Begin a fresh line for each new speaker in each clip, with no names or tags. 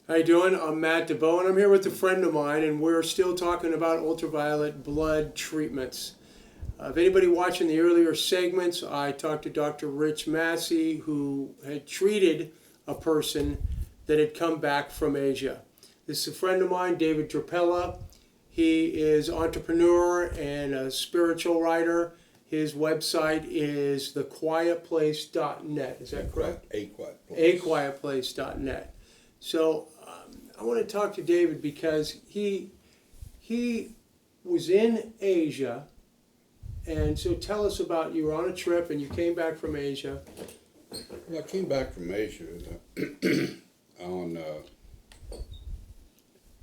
How you doing? I'm Matt DeBoe, and I'm here with a friend of mine, and we're still talking about ultraviolet blood treatments. If anybody watching the earlier segments, I talked to Dr. Rich Massey, who had treated a person that had come back from Asia. This is a friend of mine, David Trapella. He is an entrepreneur and a spiritual writer. His website is thequietplace.net. Is that correct?
A Quiet Place.
aquietplace.net. So I want to talk to David because he was in Asia, and so tell us about, you were on a trip and you came back from Asia.
Well, I came back from Asia on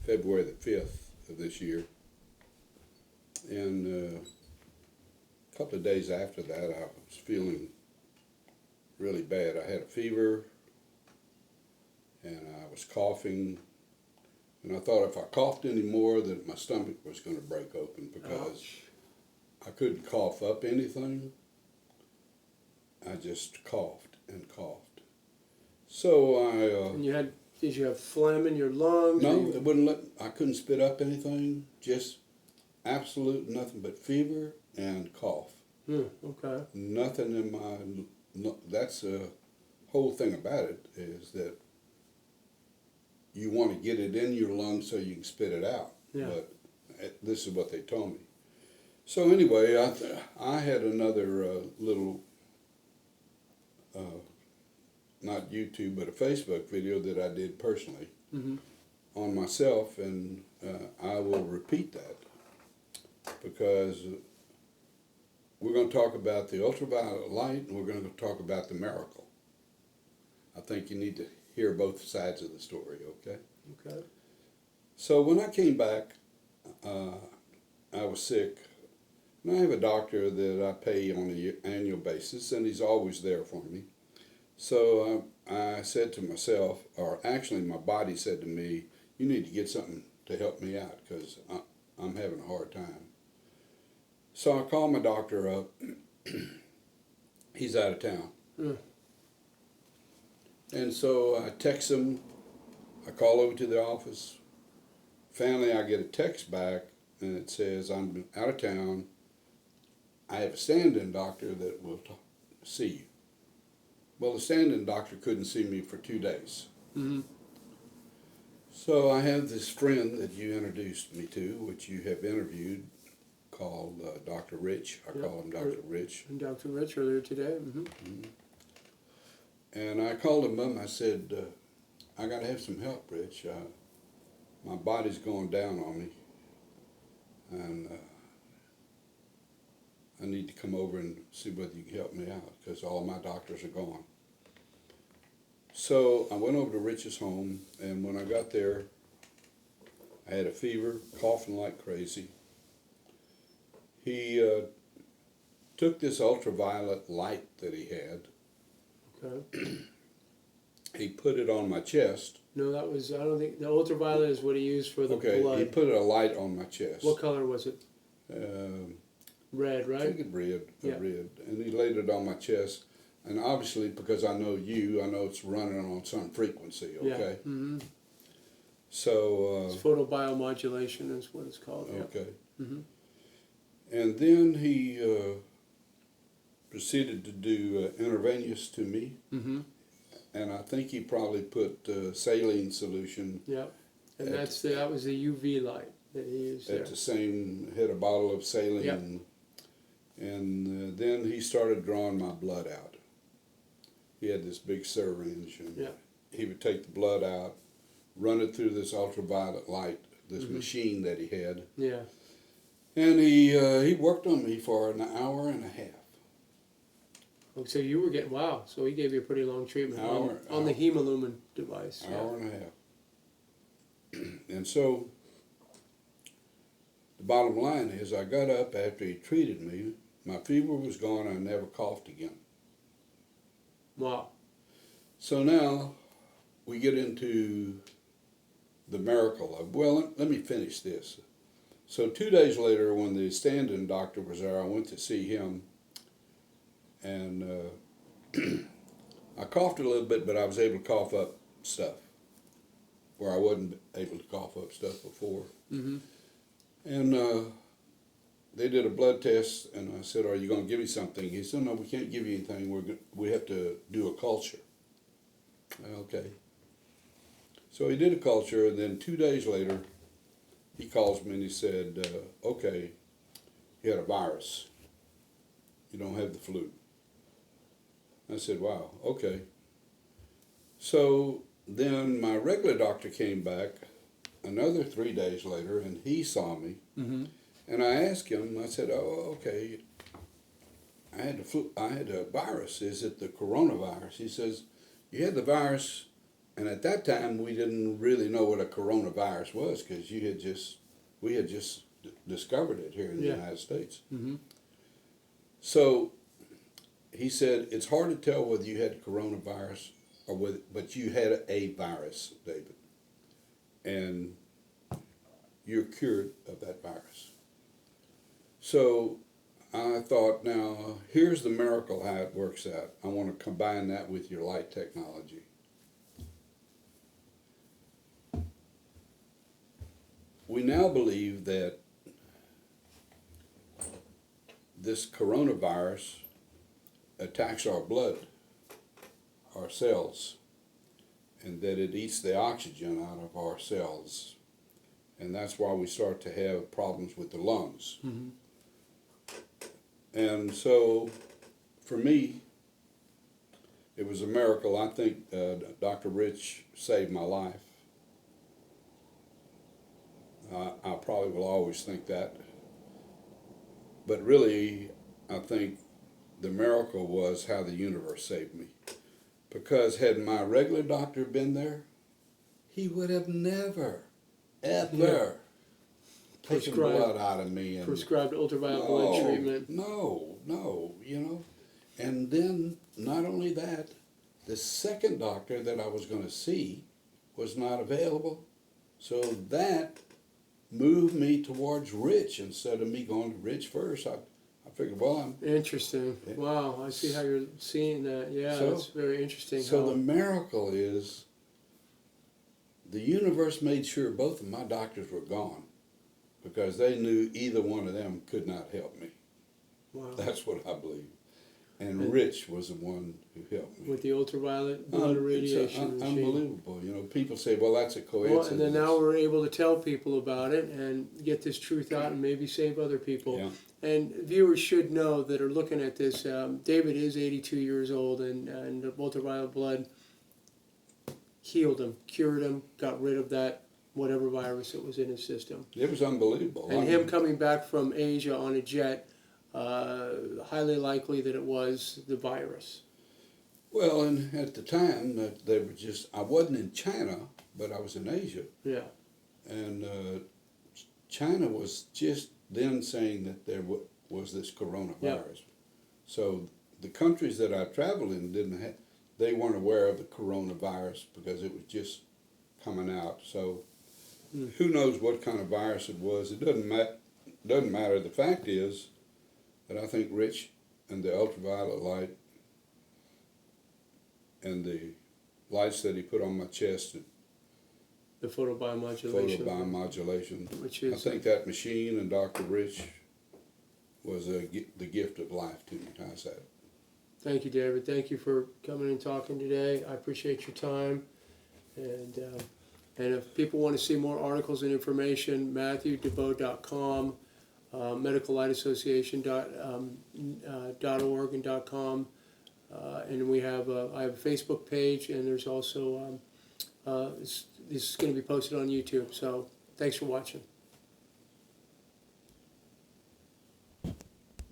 February the 5th of this year, and a couple of days after that I was feeling really bad. I had a fever and I was coughing, and I thought if I coughed anymore that my stomach was going to break open because I couldn't cough up anything. I just coughed and coughed. So I...
And did you have phlegm in your lungs?
No, it wouldn't I couldn't spit up anything, just absolute nothing but fever and cough.
Okay.
Nothing in my... That's the whole thing about it, is that you want to get it in your lungs so you can spit it out.
Yeah.
But this is what they told me. So anyway, I had another little, not YouTube, but a Facebook video that I did personally on myself, and I will repeat that because we're going to talk about the ultraviolet light and we're going to talk about the miracle. I think you need to hear both sides of the story, okay?
Okay.
So when I came back, I was sick, and I have a doctor that I pay on an annual basis, and he's always there for me. So I said to myself, or actually my body said to me, you need to get something to help me out because I'm having a hard time. So I called my doctor up. He's out of town. And so I text him, I call over to the office. Finally, I get a text back, and it says, I'm out of town. I have a stand-in doctor that will see you. Well, the stand-in doctor couldn't see me for 2 days. So I have this friend that you introduced me to, which you have interviewed, called Dr. Rich. I call him Dr. Rich.
And Dr. Rich earlier today.
And I called him up and I said, I got to have some help, Rich. My body's going down on me. And I need to come over and see whether you can help me out because all my doctors are gone. So I went over to Rich's home, and when I got there, I had a fever, coughing like crazy. He took this ultraviolet light that he had.
Okay.
He put it on my chest.
No, that was, I don't think, the ultraviolet is what he used for the blood.
He put a light on my chest.
What color was it? Red, right?
I think it's red,
Yeah.
red. And he laid it on my chest. And obviously, because I know you, I know it's running on some frequency, okay?
Yeah.
So...
It's photobiomodulation is what it's called.
Okay.
Yeah.
And then he proceeded to do intravenous to me. And I think he probably put saline solution.
Yeah. And that was the UV light that he used there.
At the same, had a bottle of saline.
Yep.
And then he started drawing my blood out. He had this big syringe, and he would take the blood out, run it through this ultraviolet light, this machine that he had.
Yeah.
And he worked on me for an hour and a half.
Oh, so you were getting, wow, so he gave you a pretty long treatment on the hemolumin device.
Hour and a half. And so the bottom line is I got up after he treated me, my fever was gone, I never coughed again.
Wow.
So now we get into the miracle of, well, let me finish this. So 2 days later, when the stand-in doctor was there, I went to see him, and I coughed a little bit, but I was able to cough up stuff. where I wasn't able to cough up stuff before.
Mm-hmm.
And they did a blood test, and I said, "Are you going to give me something?" He said, "No, we can't give you anything. We have to do a culture." Okay. So he did a culture, and then 2 days later, he calls me and he said, "Okay, you had a virus. You don't have the flu." I said, "Wow, okay." So then my regular doctor came back another 3 days later, and he saw me.
Mm-hmm.
And I asked him, I said, "Oh, okay, I had a virus. Is it the coronavirus?" He says, "You had the virus, and at that time we didn't really know what a coronavirus was because we had just discovered it here in the United States."
Mm-hmm.
So he said, "It's hard to tell whether you had coronavirus but you had a virus, David, and you're cured of that virus." So I thought, now here's the miracle how it works out. I want to combine that with your light technology. We now believe that this coronavirus attacks our blood, our cells, and that it eats the oxygen out of our cells. And that's why we start to have problems with the lungs.
Mm-hmm.
And so, for me, it was a miracle. I think Dr. Rich saved my life. I probably will always think that. But really, I think the miracle was how the universe saved me. Because had my regular doctor been there, he would have never, ever taken blood out of me. And
Prescribed ultraviolet light treatment.
No, you know. And then, not only that, the second doctor that I was going to see was not available. So that moved me towards Rich instead of me going to Rich first. I figured, well, I'm...
Interesting. Wow, I see how you're seeing that. Yeah,
So,
that's very interesting.
So the miracle is the universe made sure both of my doctors were gone because they knew either one of them could not help me.
Wow.
That's what I believe. And Rich was the one who helped me.
With the ultraviolet blood irradiation machine.
Unbelievable. You know, people say, well, that's a coincidence.
Well, and then now we're able to tell people about it and get this truth out and maybe save other people.
Yeah.
And viewers should know that are looking at this, David is 82 years old, and the ultraviolet blood healed him, cured him, got rid of that whatever virus that was in his system.
It was unbelievable.
And him coming back from Asia on a jet, highly likely that it was the virus.
Well, and at the time, they were I wasn't in China, but I was in Asia.
Yeah.
And China was just then saying that there was this coronavirus. Yep. So the countries that I traveled in they weren't aware of the coronavirus because it was just coming out. So who knows what kind of virus it was? It doesn't matter. The fact is that I think Rich and the ultraviolet light and the lights that he put on my chest,
the photobiomodulation.
Which is, I think that machine and Dr. Rich was the gift of life to me. How's that?
Thank you, David. Thank you for coming and talking today. I appreciate your time. And if people want to see more articles and information, MatthewDebeau.com, medicallightassociation.org and .com. And I have a Facebook page, and there's also this is going to be posted on YouTube. So thanks for watching.